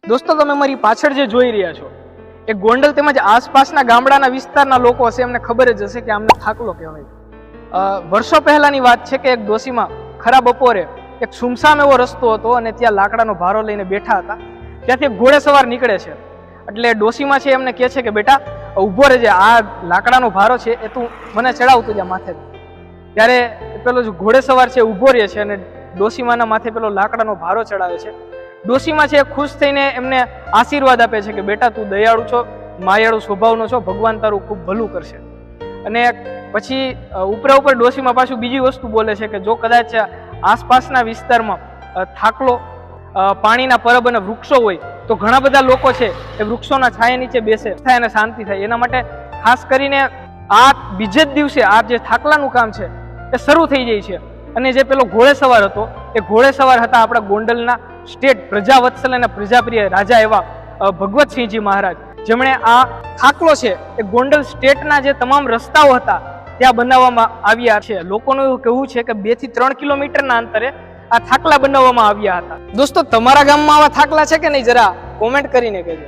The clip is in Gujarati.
દોસ્તો, તમે મારી પાછળ જે જોઈ રહ્યા છો એ ગોંડલ તેમજ આસપાસના ગામડાના વિસ્તારના લોકો હશે, એમને ખબર જ હશે કે આમને થાકલો કહેવાય. વર્ષો પહેલાની વાત છે કે એક ડોશીમાં ખરા બપોરે એક સુમસામ એવો રસ્તો હતો અને ત્યાં લાકડાનો ભારો લઈને બેઠા હતા. ત્યાંથી એક ઘોડેસવાર નીકળે છે. એટલે ડોશીમાં છે એમને કહે છે કે બેટા ઊભો રહેજે, આ લાકડાનો ભારો છે એ તું મને ચડાવતું જા માથે. ત્યારે પેલો જે ઘોડેસવાર છે ઊભો રહે છે અને ડોશીમાના માથે પેલો લાકડાનો ભારો ચડાવે છે. ડોશીમાં છે ખુશ થઈને એમને આશીર્વાદ આપે છે કે બેટા તું દયાળુ છો, માયાળુ સ્વભાવનો છો, ભગવાન તારું ખૂબ ભલું કરશે. અને પછી ઉપર ડોશીમાં પાછું બીજી વસ્તુ બોલે છે કે જો કદાચ આસપાસના વિસ્તારમાં થાકલો, પાણીના પરબ અને વૃક્ષો હોય તો ઘણા બધા લોકો છે એ વૃક્ષોના છાયા નીચે બેસે થાય અને શાંતિ થાય. એના માટે ખાસ કરીને આ બીજે જ દિવસે આ જે થાકલાનું કામ છે એ શરૂ થઈ જાય છે. અને જે પેલો ઘોડેસવાર હતો એ ઘોડેસવાર હતા આપણા ગોંડલના સ્ટેટ પ્રજાવત્સલ અને પ્રજાપ્રિય રાજા એવા ભગવતસિંહજી મહારાજ, જેમણે આ થાકલો છે એ ગોંડલ સ્ટેટના જે તમામ રસ્તાઓ હતા ત્યાં બનાવવામાં આવ્યા છે. લોકોનું એવું કહેવું છે કે 2 થી 3 કિલોમીટરના અંતરે આ થાકલા બનાવવામાં આવ્યા હતા. દોસ્તો, તમારા ગામમાં આવા થાકલા છે કે નહીં, જરા કોમેન્ટ કરીને કહેજો.